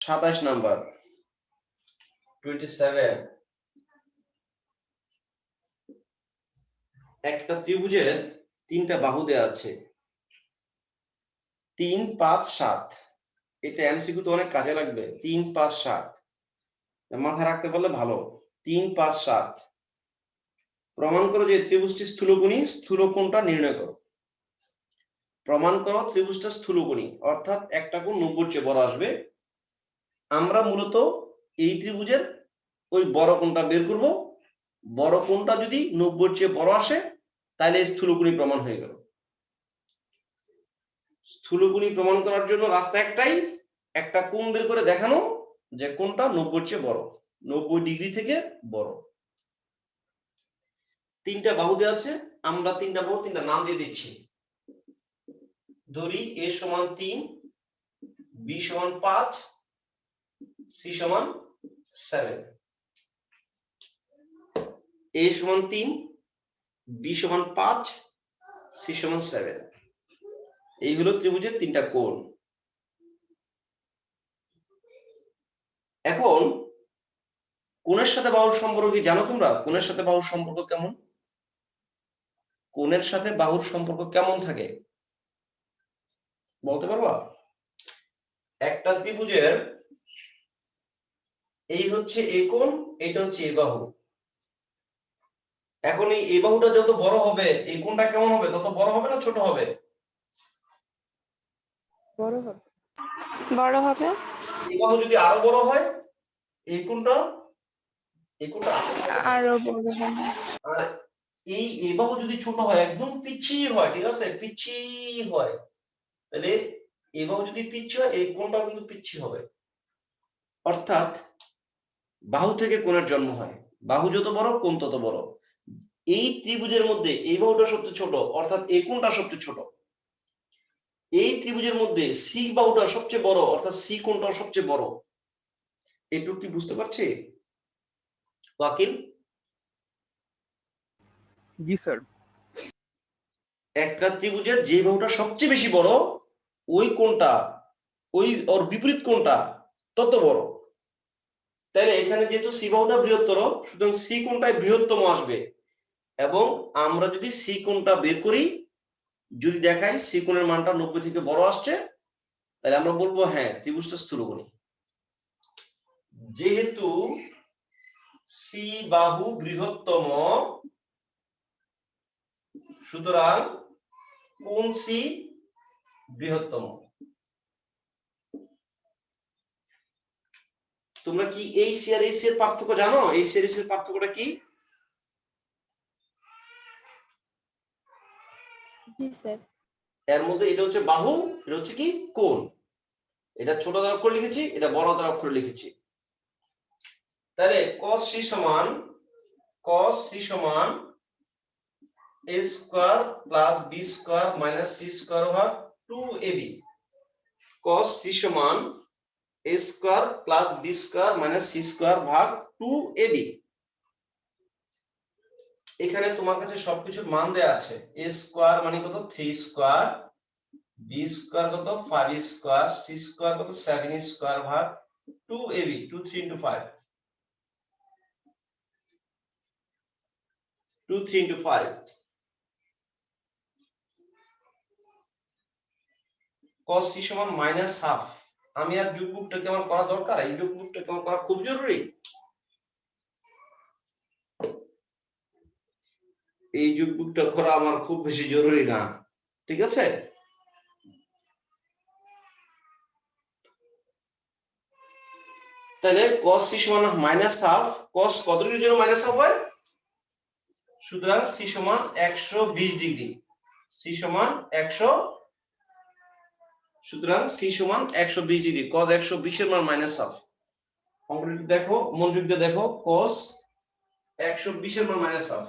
27 number 27 একটা ত্রিভুজের তিনটা বাহু দেওয়া আছে 3 5 7 এটা এমসিকিউ তো অনেক কাজে লাগবে 3 5 7 মাথায় রাখতে পারলে ভালো 3 5 7 প্রমাণ করো যে ত্রিভুজটি স্থূলকোণী স্থূলকোণটা নির্ণয় করো প্রমাণ করো ত্রিভুজটা স্থূলকোণী অর্থাৎ একটা কোণ 90 চেয়ে বড় আসবে আমরা মূলত এই ত্রিভুজের ওই বড় কোণটা বের করব বড় কোণটা যদি 90 চেয়ে বড় আসে তাহলে স্থূলকোণী প্রমাণ হয়ে গেল স্থূলকোণী প্রমাণ করার জন্য রাস্তা একটাই একটা কোণ বের করে দেখানো যে কোণটা 90 চেয়ে বড় 90 ডিগ্রি থেকে বড় তিনটা বাহু দেওয়া আছে আমরা তিনটা বাহু তিনটা নাম দিয়ে দিচ্ছি ধরি a সমান 3 b সমান 5 c সমান 7 a সমান 3 b সমান 5 c সমান 7 এই হলো ত্রিভুজের তিনটা কোণ এখন কোণের সাথে বাহুর সম্পর্ক কি জানো তোমরা কোণের সাথে বাহুর সম্পর্ক কেমন কোণের সাথে বাহুর সম্পর্ক কেমন থাকে বলতে পারবা একটা ত্রিভুজের এই হচ্ছে এ কোণ এটা হচ্ছে এ বাহু এখন এই বাহুটা যত বড় হবে এই কোণটা কেমন হবে তত বড় হবে না ছোট হবে বড় হবে বড় হবে এই বাহু যদি আরো বড় হয় এই কোণটা আরো বড় হবে আর এই বাহু যদি ছোট হয় একদম পিচ্ছি হয় ঠিক আছে পিচ্ছি হয় তাহলে এই বাহু যদি পিচ্ছি হয় এই কোণটা কিন্তু পিচ্ছি হবে অর্থাৎ বাহু থেকে কোণের জন্ম হয় বাহু যত বড় কোণ তত বড় এই ত্রিভুজের মধ্যে এই বাহুটা সবচেয়ে ছোট অর্থাৎ এই কোণটা সবচেয়ে ছোট এই ত্রিভুজের মধ্যে সি বাহুটা সবচেয়ে বড় অর্থাৎ সি কোণটা সবচেয়ে বড় এটুকু কি বুঝতে পারছি ওয়াকিল জি স্যার একটা ত্রিভুজের যে বাহুটা সবচেয়ে বেশি বড় ওই কোণটা ওই ওর বিপরীত কোণটা তত বড় তাহলে এখানে যেহেতু সি বাহুটা বৃহত্তর সুতরাং সি কোণটাই বৃহত্তম আসবে এবং আমরা যদি সি কোণটা বের করি যদি দেখাই সি কোণের মানটা 90 থেকে বড় আসছে তাহলে আমরা বলবো হ্যাঁ ত্রিভুজটা স্থূলকোণী যেহেতু সি বাহু বৃহত্তম সুতরাং কোণ সি বৃহত্তম তোমরা কি এই সি আর এই সি এর পার্থক্য জানো এই সি আর এই সি এর পার্থক্যটা কি জি স্যার এর মধ্যে এটা হচ্ছে বাহু এটা হচ্ছে কি কোণ এটা ছোট হাতের অক্ষর লিখেছি এটা বড় হাতের অক্ষর লিখেছি তাহলে cos c সমান a square plus b square minus c square ভাগ 2ab cos c সমান a square plus b square minus c square ভাগ 2ab এখানে তোমার কাছে সবকিছুর মান দেয়া আছে a স্কয়ার মানে কত 3 স্কয়ার b স্কয়ার কত 5 স্কয়ার c স্কয়ার কত 7 স্কয়ার ভাগ 2ab 2 3 into 5 2 3 into 5 cos c সমান মাইনাস হাফ আমি আর যোগবুকটা কেমন করা দরকার এই যোগবুকটা কেমন করা খুব জরুরি এই যোগবুকটা করা আমার খুব বেশি জরুরি না ঠিক আছে তাহলে cos c সমান মাইনাস হাফ cos কত ডিগ্রির জন্য মাইনাস হাফ হয় সুতরাং c সমান 120 ডিগ্রি c সমান 100 সুতরাং c সমান 120 ডিগ্রি cos 120 এর মান মাইনাস হাফ অঙ্কটা দেখো মনোযোগ দিয়ে দেখো cos 120 এর মান মাইনাস হাফ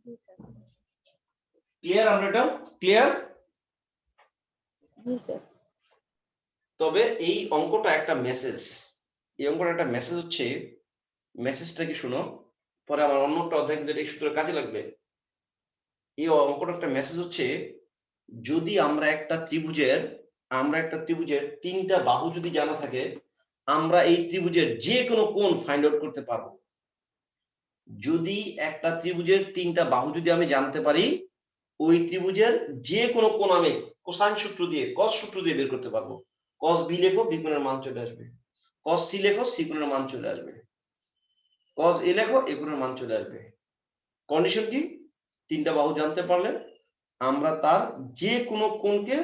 জি স্যার ক্লিয়ার আমরা এটা ক্লিয়ার জি স্যার। তবে এই অঙ্কটা একটা মেসেজ, এই অঙ্কটা একটা মেসেজ হচ্ছে, মেসেজটা কি শুনো, পরে আমার অন্য একটা অধ্যায় কিন্তু এই সূত্রে কাজে লাগবে। এই অঙ্কটা একটা মেসেজ হচ্ছে, যদি আমরা একটা ত্রিভুজের তিনটা বাহু যদি জানা থাকে, আমরা এই ত্রিভুজের যে কোনো কোণ ফাইন্ড আউট করতে পারবো। যদি একটা ত্রিভুজের তিনটা বাহু যদি আমি জানতে পারি, ওই ত্রিভুজের যে কোনো কোণ আমি কোসাইন সূত্র দিয়ে, কস সূত্র দিয়ে বের করতে পারবো। কস বি লেখো, বি কোণের মান চলে আসবে। কস সি লেখো, সি কোণের মান চলে আসবে। কস এ লেখো, এ কোণের মান চলে আসবে। কন্ডিশন কি? তিনটা বাহু জানতে পারলে আমরা তার যে কোনো কোণকে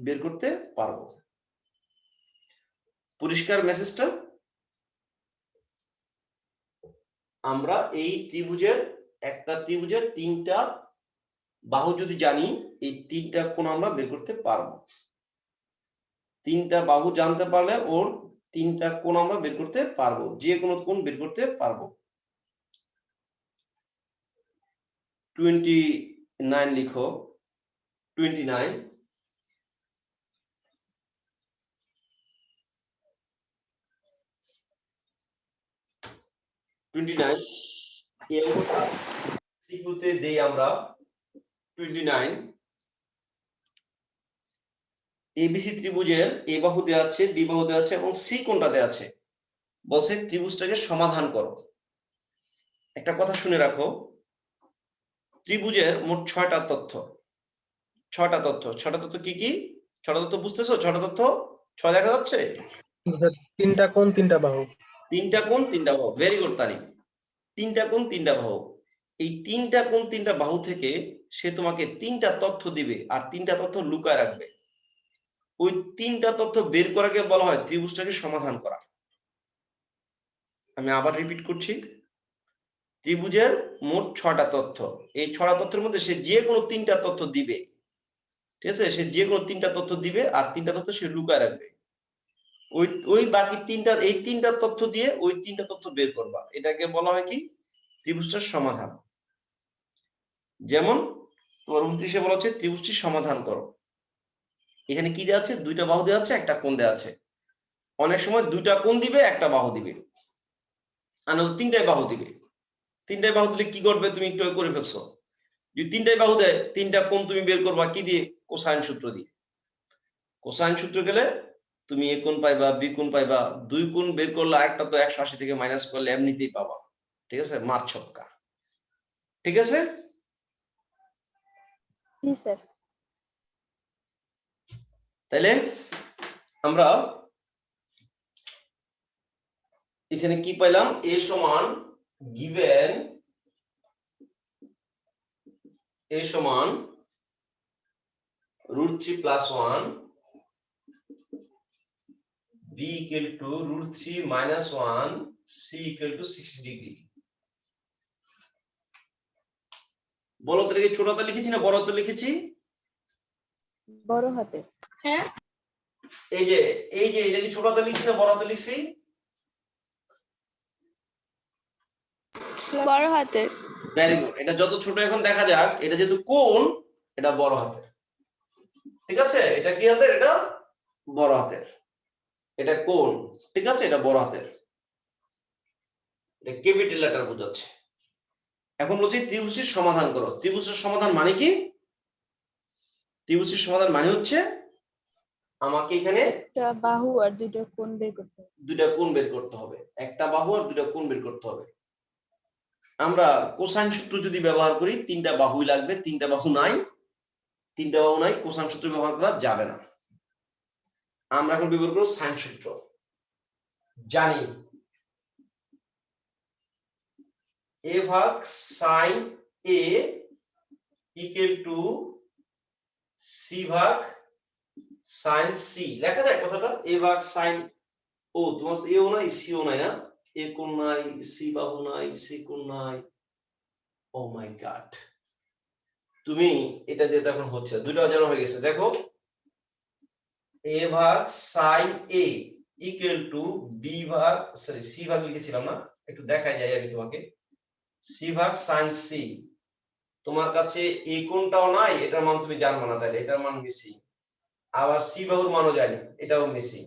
বের করতে পারবো। পরিষ্কার মেসেজটা? আমরা এই একটা ত্রিভুজের তিনটা বাহু যদি জানি, এই তিনটা কোণ আমরা বের করতে পারবো। তিনটা বাহু জানতে পারলে ওর তিনটা কোণ আমরা বের করতে পারবো, যে কোনো কোণ বের করতে পারবো। 29 লিখো, 29। এই অঙ্কটা ত্রিভুজে দেই আমরা 29। এবিসি ত্রিভুজের এ বাহু দেওয়া আছে, বি বাহু দেওয়া আছে এবং সি কোণটা দেওয়া আছে। বলছে ত্রিভুজটাকে সমাধান করো। একটা কথা শুনে রাখো, ত্রিভুজের মোট 6টা তথ্য। 6টা তথ্য কি কি? 6টা তথ্য বুঝতেছো? 6টা তথ্য 6 দেখা যাচ্ছে? তিনটা কোণ তিনটা বাহু। তিনটা কোণ তিনটা বাহু, ভেরি গুড তানি। তিনটা কোণ তিনটা বাহু। এই তিনটা কোণ তিনটা বাহু থেকে সে তোমাকে তিনটা তথ্য দিবে আর তিনটা তথ্য লুকায় রাখবে। ওই তিনটা তথ্য বের করাকে বলা হয় ত্রিভুজটাকে সমাধান করা। আমি আবার রিপিট করছি, ত্রিভুজের মোট 6টা তথ্য। এই 6টা তথ্যের মধ্যে সে যে কোনো তিনটা তথ্য দিবে, ঠিক আছে? সে যে কোনো তিনটা তথ্য দিবে আর তিনটা তথ্য সে লুকায় রাখবে। ওই বাকি এই তিনটা তথ্য দিয়ে ওই তিনটা তথ্য বের করবা। এটাকে বলা হয় কি? ত্রিভুজটার সমাধান। যেমন তোমার 29-এ বলা হচ্ছে ত্রিভুজটির সমাধান করো। এখানে কি দেওয়া আছে? দুইটা বাহু দেওয়া আছে, একটা কোণ দেওয়া আছে। অনেক সময় দুইটা কোণ দিবে, একটা বাহু দিবে, আর তিনটাই বাহু দিবে। তিনটাই বাহু দিলে কি করবে? তুমি একটু করে ফেলছো। যদি তিনটাই বাহু দেয়, তিনটা কোণ তুমি বের করবা কি দিয়ে? কোসাইন সূত্র দিয়ে। কোসাইন সূত্র গেলে তুমি এ কোণ পাইবা, বি কোণ পাইবা। দুই কোণ বের করলে একটা তো 180 থেকে মাইনাস করলে এমনিতেই পাবা। ঠিক আছে? মার ছক্কা। ঠিক আছে? জি স্যার। তাইলে আমরা এখানে কি পাইলাম? a সমান given a সমান √3 + 1, b = √3 - 1, c = 60 ডিগ্রি। বড় হাতে লিখে ছোট হাতে লিখেছি না বড় হাতে লিখেছি? বড় হাতে। হ্যাঁ, এই যে এটা কি ছোট হাতে লিখছি না বড় হাতে লিখছি? বড় হাতে। Very good. এটা যত ছোট এখন দেখা যাক, এটা যেহেতু কোণ, এটা বড় হাতের। ঠিক আছে? এটা কি হাতের? এটা বড় হাতের। এটা কোণ, ঠিক আছে? এটা বড় হাতের। এটা ক্যাপিটাল লেটার বোঝাচ্ছে। এখন বলছি ত্রিভুজের সমাধান করো। ত্রিভুজের সমাধান মানে কি? ত্রিভুজের সমাধান মানে হচ্ছে আমাকে এখানে একটা বাহু আর দুইটা কোণ বের করতে হবে। দুইটা কোণ বের করতে হবে। একটা বাহু আর দুইটা কোণ বের করতে হবে। আমরা কোসাইন সূত্র যদি ব্যবহার করি, তিনটা বাহুই লাগবে। তিনটা বাহু নাই, কোসাইন সূত্র ব্যবহার করা যাবে না। আমরা এখন ব্যবহার করব সাইন সূত্র। জানি a ভাগ sin a = c ভাগ sin c। লেখা যায় কথাটা? a ভাগ sin, ও তোমার তো এও নাই সিও নাই না? এ কোণ নাই, সি বাহু নাই, সি কোণ নাই। ও মাই গড, তুমি এটা দিয়ে তো এখন হচ্ছে দুইটা অজানা হয়ে গেছে। দেখো, a ভাগ sin a = b ভাগ, সরি c ভাগ লিখেছিলাম না, একটু দেখাই যাই আমি তোমাকে। c ভাগ sin c। তোমার কাছে এই কোণটাও নাই, এটার মান তুমি জানবে না, তাহলে এটার মান বেশি। আবার সি বাহুর মানও জানি, এটাও মিসিং।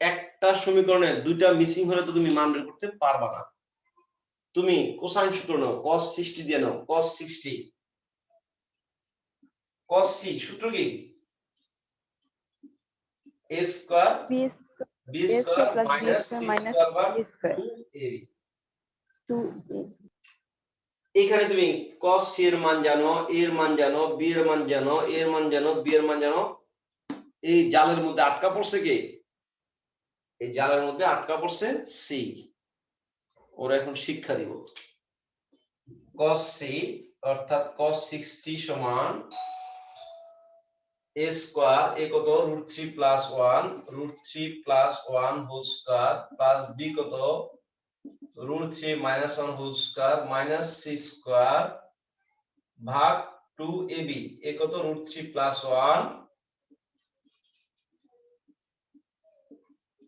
একটা সমীকরণে দুইটা মিসিং হলে তো তুমি মান বের করতে পারবা না। তুমি কোসাইন সূত্র নাও, cos 60 দিয়ে নাও, cos 60 cos c সূত্র কি a square b b square minus c square ভাগ বি স্কয়ার 2ab। 2a। এখানে তুমি cos c এর মান জানো, a এর মান জানো, b এর মান জানো, a এর মান জানো, b এর মান জানো। এই জালের মধ্যে আটকা পড়ছে কে? এই জালের মধ্যে আটকা পড়ছে c। ওরা এখন শিক্ষা দিব। cos c অর্থাৎ cos 60 সমান a স্কয়ার, a কত √3 plus 1, √3 plus 1 whole square plus b কত √3 minus 1 whole square minus c square ভাগ 2ab। a কত √3 প্লাস 1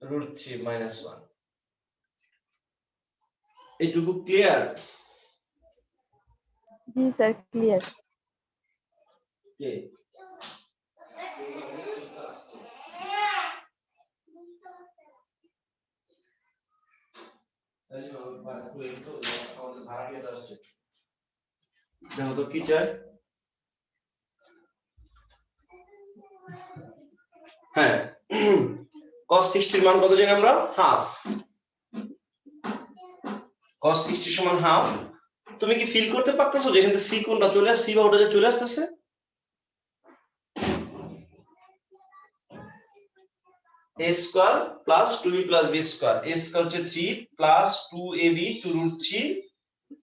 √3 মাইনাস 1। এইটুকু ক্লিয়ার? জি স্যার, ক্লিয়ার। কে দেখো তো কি চাই। হ্যাঁ, cos 60 এর মান কত জানি আমরা? হাফ। cos 60 সমান হাফ। তুমি কি ফিল করতে পারতেছো যে এখানে সি কোনটা চলে আসছে, সি বা ওটা যে চলে আসতেছে? a square plus 2b plus b square, a square হচ্ছে 3 plus 2ab two √3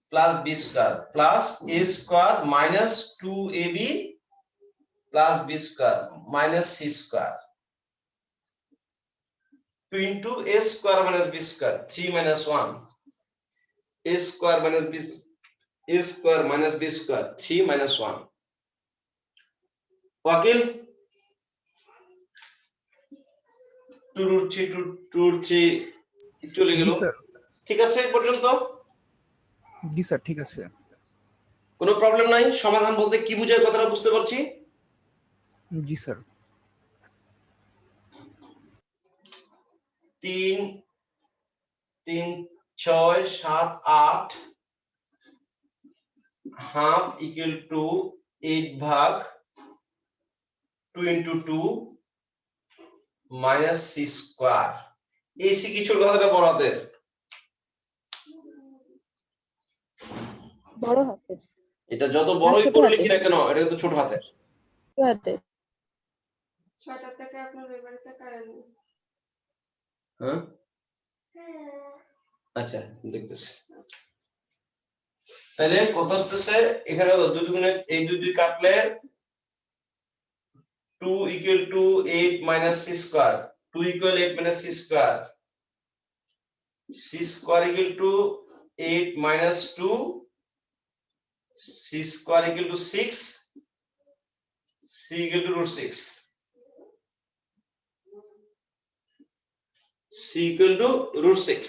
plus b square plus a square minus 2ab plus b square minus c square 2 into a square minus b square 3 minus 1, a square minus b, a square minus b square 3 minus 1। ওয়াকিল 2√3 চলে গেল। ঠিক আছে এই পর্যন্ত? জি sir, ঠিক আছে। কোনো প্রবলেম নাই? সমাধান বলতে কি বোঝায় কথাটা বুঝতে পারছি? জি স্যার। 3 3 6 7 8 হাফ ইকুয়াল টু 8 ভাগ 2 ইনটু 2 মাইনাস c স্কয়ার। এই c কি ছোট হাতের বড় হাতের? বড় হাতের। এটা যত বড়ই ছোট করে হাতের। লিখি না কেন এটা কিন্তু ছোট হাতের। ছোট হাতের। 6টা থেকে আপনার এবারেতে কারেন। হ্যাঁ আচ্ছা দেখতেছি। তাহলে কত আসতেছে এখানে? কত 2 দুগুণে এই 2 2 কাটলে 2 equal to 8 minus c square, 2 equal 8 minus c square, c square equal to 8 minus 2, c square equal to 6, c equal two √6, c equal two √6।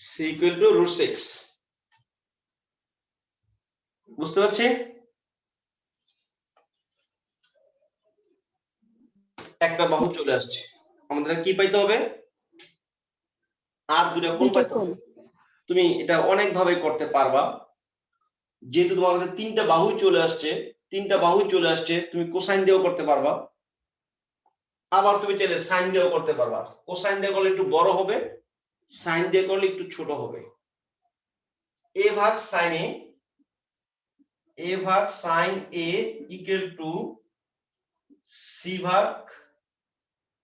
c equal two √6। বুঝতে পারছি? একটা বাহু চলে আসছে, আমাদের কি পাইতে হবে? আর দুটো কোণ পাইতে হবে। তুমি এটা অনেক ভাবে করতে পারবা। যেহেতু তোমার কাছে তিনটা বাহু চলে আসছে, তিনটা বাহু চলে আসছে, তুমি কোসাইন দিয়েও করতে পারবা, আবার তুমি চাইলে সাইন দিয়েও করতে পারবা। কোসাইন দিয়ে করলে একটু বড় হবে, সাইন দিয়ে করলে একটু ছোট হবে। a ভাগ সাইন a, a ভাগ sine a equal to c ভাগ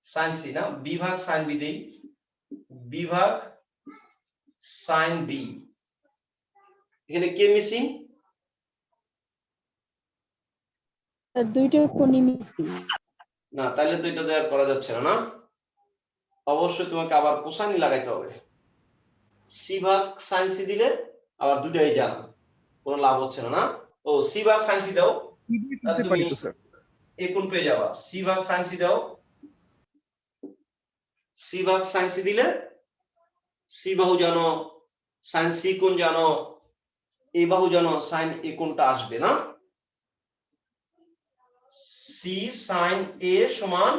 সাইন c, না b ভাগ সাইন b দেই, b ভাগ সাইন b। এখানে কে মিসিং? আর দুইটা কোণই মিসিং। না, তাহলে তো এটা দেওয়ার করা যাচ্ছে না। না, অবশ্যই তোমাকে আবার কোসাইন লাগাইতে হবে। c ভাগ সাইন c দিলে আবার দুটাই জানা, কোনো লাভ হচ্ছে না। না, ও c ভাগ সাইন c দাও, করতে পারি তো স্যার। এই কোণ পেয়ে যাবা। c ভাগ সাইন c দাও, c ভাগ সাইন c দিলে c বাহু জানো, সাইন c কোণ জানো, এই বাহু যেন সাইন এ কোণটা আসবে না, সি সাইন এ সমান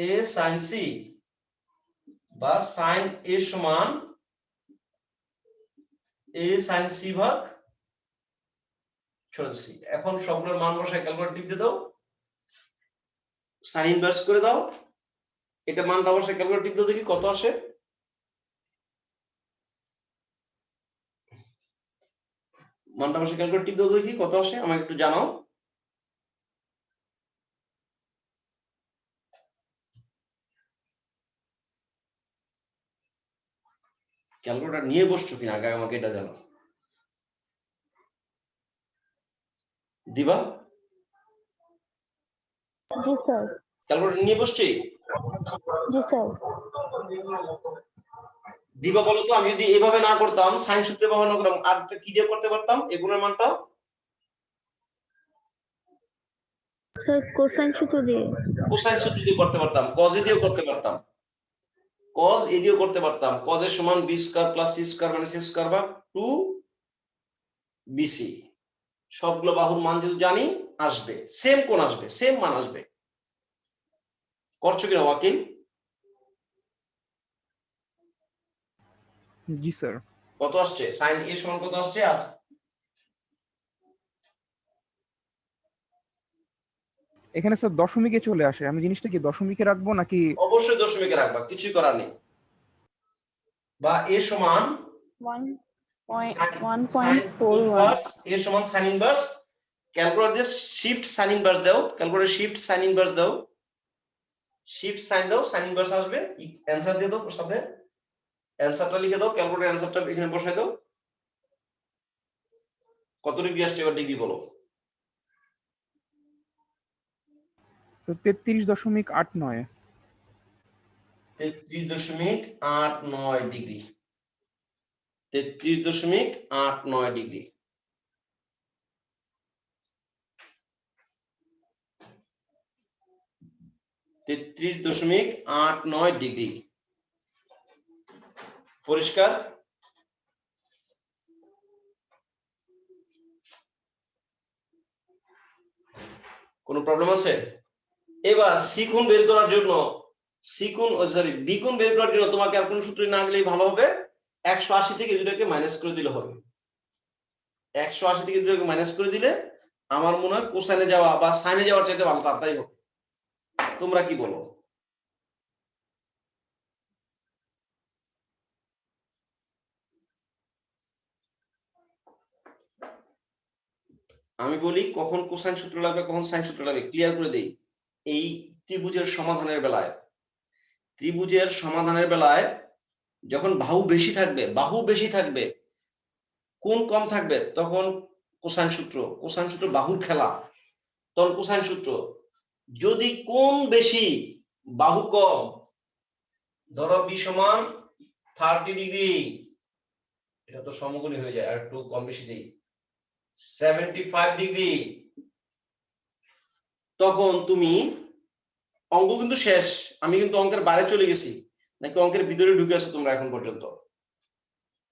এ সাইন সি, বা সাইন এ সমান এ সাইন সি ভাগ ছোট সি। এখন সবগুলোর মান বসায় ক্যালকুলেটর টিপ দিয়ে দাও, সাইন ইনভার্স করে দাও, এটা মানটা বসায় ক্যালকুলেটর টিপ দাও, দেখি কত আসে। মানটা বসায় ক্যালকুলেটর টিপ দাও, দেখি কত আসে, আমাকে একটু জানাও। ক্যালকুলেটর নিয়ে বসছো কিনা আগে আমাকে এটা জানাও। দিবা? জি স্যার। ক্যালকুলেটর নিয়ে বসছি? জি স্যার। দিবা বলো তো, আমি যদি এভাবে না করতাম, সাইন সূত্রে ব্যবহার না করতাম, আর কি দিয়ে করতে পারতাম এই গুণের মানটা? স্যার কোসাইন সূত্র দিয়ে। কোসাইন সূত্র দিয়ে করতে পারতাম, কজ এ দিয়েও করতে পারতাম, কজ এ দিয়েও করতে পারতাম। কজ এর সমান b square plus c square মানে সি স্কয়ার ভাগ 2 বিসি। সবগুলো বাহুর মান যদি জানি আসবে, সেম কোণ আসবে, সেম মান আসবে। করছো কিনা ওয়াকিল? জি স্যার। কত আসছে সাইন এ সমান কত আসছে? আর এখানে স্যার দশমিকে চলে আসে, আমি জিনিসটা কি দশমিকে রাখবো নাকি? অবশ্যই দশমিকে রাখবা, কিছুই করার নেই। বা এ সমান 1.41 এ সমান সাইন ইনভার্স, ক্যালকুলেটর দিয়ে শিফট সাইন ইনভার্স দাও, ক্যালকুলেটর শিফট সাইন ইনভার্স দাও, শিফট সাইন দাও, সাইন ইনভার্স আসবে, অ্যানসার দিয়ে দাও সাথে, অ্যানসারটা লিখে দাও, ক্যালকুলেটর অ্যানসারটা এখানে বসাই দাও। কত ডিগ্রি আসছে এবার ডিগ্রি বলো। 33.89। 33.89 ডিগ্রি, 33.89 ডিগ্রি। ডিগ্রি পরিষ্কার? কোনো প্রবলেম আছে? এবার সি কোণ বের করার জন্য, বি কোণ বের করার জন্য তোমাকে আর কোনো সূত্রে না গেলেই ভালো হবে, 180 থেকে দুটাকে মাইনাস করে দিলে হবে। 180 থেকে দুটাকে মাইনাস করে দিলে আমার মনে হয় কোসাইনে যাওয়া বা সাইনে যাওয়ার চাইতে ভালো তাড়াতাড়ি হবে। তোমরা কি বলো? আমি বলি কখন কোসাইন সূত্র লাগবে, কখন সাইন সূত্র লাগবে, ক্লিয়ার করে দেই। এই ত্রিভুজের সমাধানের বেলায়, ত্রিভুজের সমাধানের বেলায় যখন বাহু বেশি থাকবে, কোণ কম থাকবে, তখন কোসাইন সূত্র বাহুর খেলা, তখন কোসাইন সূত্র। যদি কোণ বেশি বাহু কম, ধরো বি সমান 30 ডিগ্রি, এটা তো সমকোণী হয়ে যায়, আর একটু কম বেশি দেই 75 ডিগ্রি, তখন তুমি, অঙ্ক কিন্তু শেষ, আমি কিন্তু অঙ্কের বাইরে চলে গেছি নাকি অঙ্কের ভিতরে ঢুকে আছো তোমরা এখন পর্যন্ত?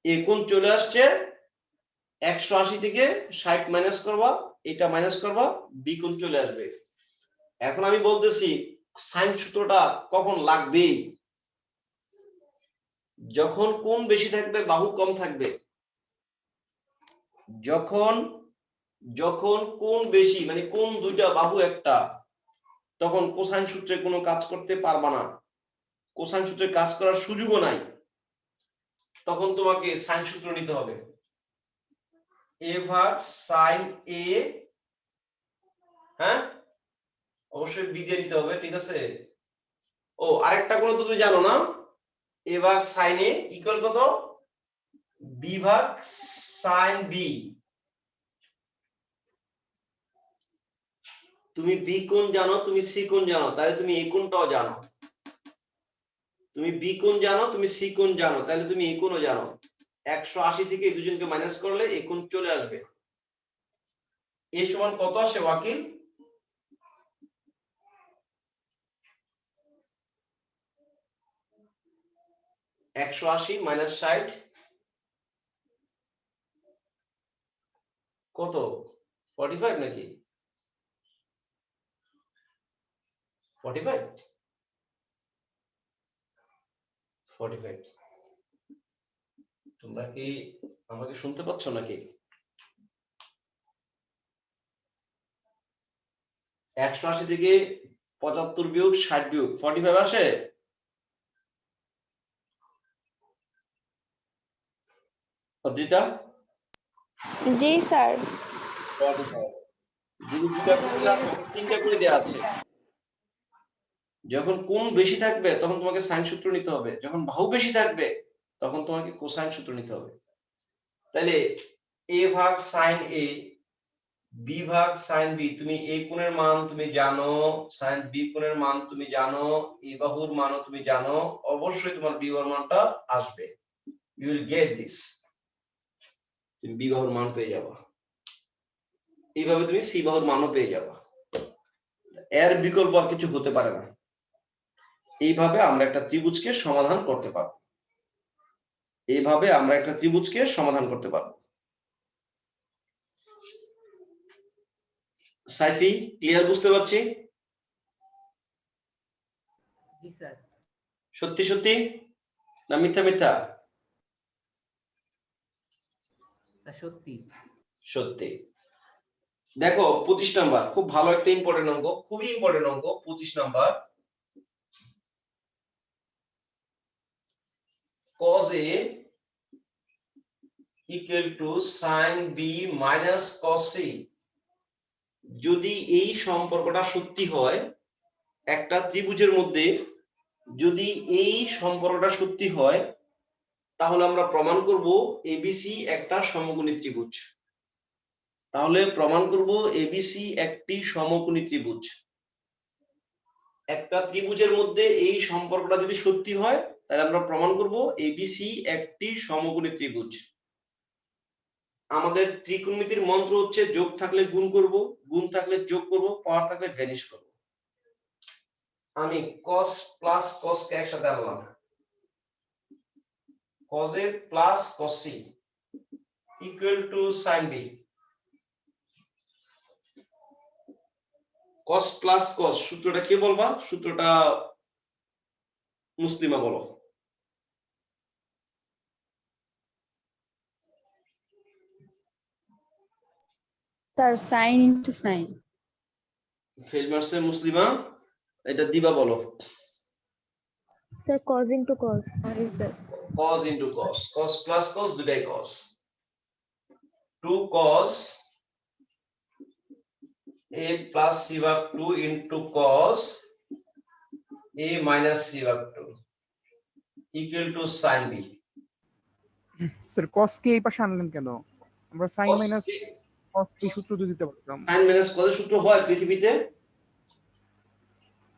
এ কোণ চলে আসছে, 180 থেকে 60 মাইনাস করবা, এটা মাইনাস করবা, বি কোণ চলে আসবে। এখন আমি বলতেছি সাইন সূত্রটা কখন লাগবে? যখন কোণ বেশি থাকবে বাহু কম থাকবে। যখন কোণ বেশি মানে কোণ দুইটা বাহু একটা, তখন কোসাইন সূত্রে কোনো কাজ করতে পারবা না, কোসাইন সূত্রে কাজ করার সুযোগও নাই। তখন তোমাকে সাইন সূত্র নিতে হবে, এ ভাগ সাইন এ, হ্যাঁ অবশ্যই বি দিয়ে নিতে হবে, ঠিক আছে? ও আরেকটা কোণ তো তুমি জানো না, এ ভাগ সাইন এ ইকুয়াল কত? বি ভাগ সাইন বি। তুমি বি কোণ জানো, তুমি সি কোণ জানো, তাহলে তুমি এই কোণটাও জানো। তুমি বি কোণ জানো, তুমি সি কোণ জানো, তাহলে তুমি এই কোণও জানো। 180 থেকে এই দুজনকে মাইনাস করলে এই কোণ চলে আসবে। এ সমান কত আসে ওয়াকিল? 180 মাইনাস 60 কত 45 নাকি 45 45 তোমরা কি আমাকে শুনতে পাচ্ছ নাকি 180 থেকে 75 বিয়োগ 60 বিয়োগ 45 আসে অদ্রিতা জি স্যার 45 যদি দুটা করে দেওয়া আছে তিনটা করে দেওয়া আছে যখন কোণ বেশি থাকবে তখন তোমাকে সাইন সূত্র নিতে হবে যখন বাহু বেশি থাকবে তখন তোমাকে কোসাইন সূত্র নিতে হবে তাহলে a ভাগ sin a b ভাগ sin b তুমি a কোণের মান তুমি জানো sin b কোণের মান তুমি জানো a বাহুর মানও তুমি জানো অবশ্যই তোমার b বাহুর মানটা আসবে you will get this তুমি b বাহুর মান পেয়ে যাবে এইভাবে তুমি c বাহুর মানও পেয়ে যাবে এর বিকল্প আর কিছু হতে পারে না এইভাবে আমরা একটা ত্রিভুজকে সমাধান করতে পারবো এইভাবে আমরা একটা ত্রিভুজকে সমাধান করতে পারবো সাইফি ক্লিয়ার বুঝতে পারছি জি স্যার সত্যি সত্যি না মিথ্যা মিথ্যা সত্যি সত্যি দেখো 25 নাম্বার খুব ভালো একটা ইম্পর্টেন্ট অঙ্ক খুবই ইম্পর্টেন্ট অঙ্ক 25 number cos a equal to sin b minus cos c যদি এই সম্পর্কটা সত্যি হয় একটা ত্রিভুজের মধ্যে যদি এই সম্পর্কটা সত্যি হয় তাহলে আমরা প্রমাণ করব এবিসি একটা সমকোণী ত্রিভুজ তাহলে প্রমাণ করব এবিসি একটি সমকোণী ত্রিভুজ একটা ত্রিভুজের মধ্যে এই সম্পর্কটা যদি সত্যি হয় তাহলে আমরা প্রমাণ করব এবিসি একটি সমকোণী ত্রিভুজ আমাদের ত্রিকোণমিতির মন্ত্র হচ্ছে যোগ থাকলে গুণ করব গুণ থাকলে যোগ করব পাওয়ার থাকলে ভ্যানিশ করব আমি cos প্লাস cos কে একসাথে আনলাম cos a plus cos c equal to sin b cos plus cos সূত্রটা কে বলবা সূত্রটা মুসলিমা বলো sir sine into sine fail মারছে মুসলিমা এটা দিবা বলো sir cos into cos sir cos into cos cos plus cos দুটাই cos 2 cos a plus c ভাগ 2 into cos a minus c ভাগ 2 equal to sin b sir cos কে এই পাশে আনলেন কেন আমরা sin Cos মাইনাস কে- cos এই সূত্র তো দিতে পারতাম sin minus cos এর সূত্র হয় পৃথিবীতে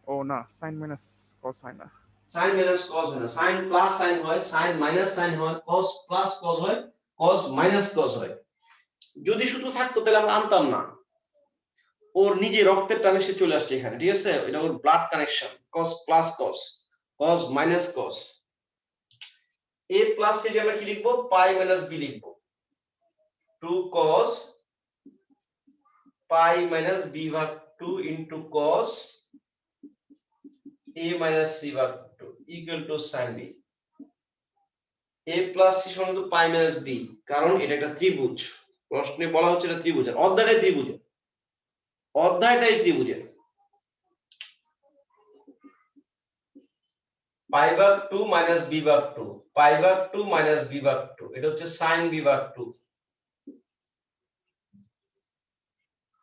ও না sin মাইনাস cos হয় না sin minus cos হয় না sin plus sin হয় sin minus sin হয় cos plus cos হয় cos minus cos হয় যদি সূত্র থাকতো তাহলে আমরা আনতাম না ওর নিজে রক্তের টানে সে চলে আসছে এখানে ঠিক আছে এটা ওর blood connection cos plus cos cos minus cos a plus c আমরা কি লিখবো pi minus b লিখবো 2 cos pi minus b ভাগ 2 into cos a minus c ভাগ 2 equal to sin b a plus c সমান তো pi minus b কারণ এটা একটা ত্রিভুজ প্রশ্নে বলা হচ্ছে এটা ত্রিভুজ আর অধ্যায়টাই ত্রিভুজের অধ্যায়টাই ত্রিভুজের pi ভাগ 2 minus b ভাগ 2 pi ভাগ 2 minus b ভাগ 2 এটা হচ্ছে sin b ভাগ 2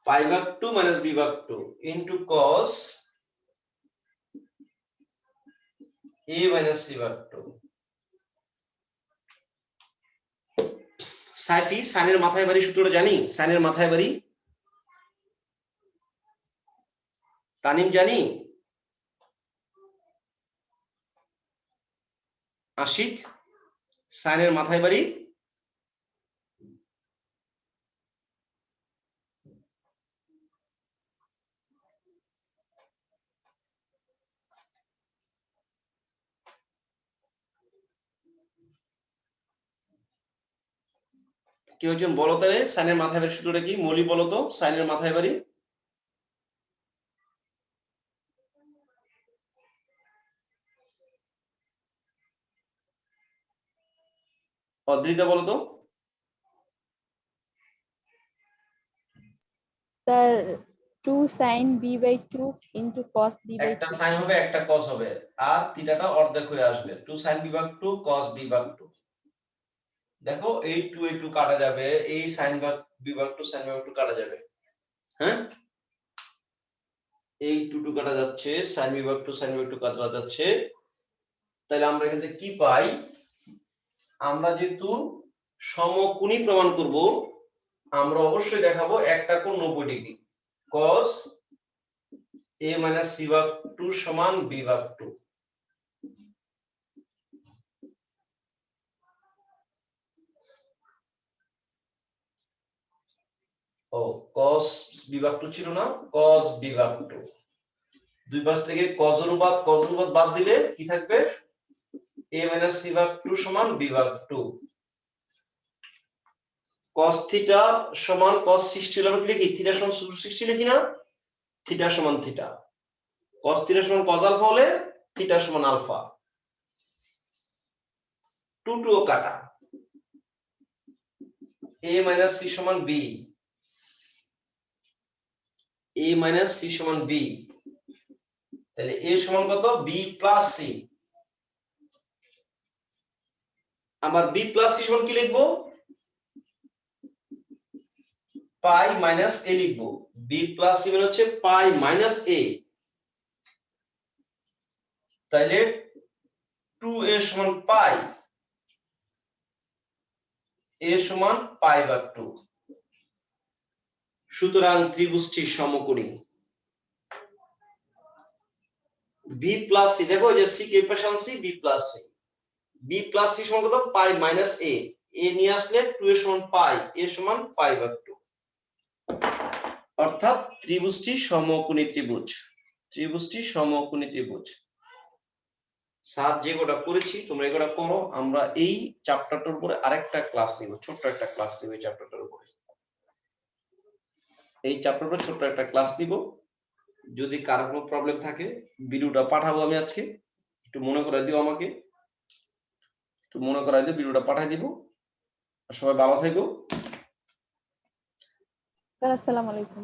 pi ভাগ 2 minus b ভাগ 2 into cos a minus c ভাগ 2 সাইফি সাইনের মাথায় বাড়ি সূত্রটা জানি সাইনের মাথায় বাড়ি তানিম জানি আশিক সাইনের মাথায় বাড়ি কেউ একজন বলো তাহলে সাইনের মাথায় বাড়ি সূত্রটা কি? মৌলি বলো তো সাইনের মাথায় বাড়ি। অদ্রিতা বলো তো। Sir, 2 sin b by 2 into cos b by একটা 2. সাইন হবে একটা কস হবে আর থিটাটা অর্ধেক হয়ে আসবে 2 sin b ভাগ 2 cos b ভাগ 2। দেখো এই 2 কাটা যাবে, এই sin ভাগ b ভাগ 2 sin b ভাগ 2 কাটা যাবে। হ্যাঁ, এই 2 কাটা যাচ্ছে, sin b ভাগ 2 sin b ভাগ 2 কাটা যাচ্ছে। তাহলে আমরা এখান থেকে কি পাই? আমরা যেহেতু সমকোণী প্রমাণ করব, আমরা অবশ্যই দেখাবো একটা কোণ 90 ডিগ্রি। cos a - c ভাগ 2 সমান b ভাগ 2। ও cos b ভাগ 2 ছিল না, cos b ভাগ 2। দুই পাশ থেকে cos অনুপাত বাদ দিলে কি থাকবে? a - c ভাগ 2 সমান b ভাগ 2। cos থিটা সমান cos 60 হলো, কি লিখি? থিটা সমান 60 লিখি না? থিটা সমান থিটা। cos থিটা সমান cos আলফা হলে থিটা সমান আলফা। 2 ও কাটা। a - c সমান b, a - c সমান b। তাহলে a সমান কত? b plus c। আবার b প্লাস c সমান কি লিখবো? পাই মাইনাস a লিখবো। b প্লাস c মানে হচ্ছে পাই মাইনাস a। তাইলে 2a সমান পাই, a সমান পাই ভাগ 2। সুতরাং ত্রিভুজটি সমকোণী। b প্লাস c, দেখো যে c কে পাশে আনছি, b plus c। b plus c সমান কত? পাই মাইনাস a। a নিয়ে আসলে 2a সমান পাই, a সমান পাই ভাগ 2। অর্থাৎ ত্রিভুজটি সমকোণী ত্রিভুজ। ত্রিভুজটি সমকোণী ত্রিভুজ। স্যার যে কোটা করেছি তোমরা এগুলা করো। আমরা এই চ্যাপ্টারটার উপরে আরেকটা ক্লাস নিব, ছোট্ট একটা ক্লাস নিব এই চ্যাপ্টারটার উপরে। এই চ্যাপ্টারের উপর ছোট্ট একটা ক্লাস নিব। যদি কারো কোনো প্রবলেম থাকে ভিডিওটা পাঠাবো আমি আজকে, একটু মনে করাই দিও আমাকে, একটু মনে করাই দিও, ভিডিওটা পাঠাই দিব। সবাই ভালো থেকো। Sir, assalamu alaikum.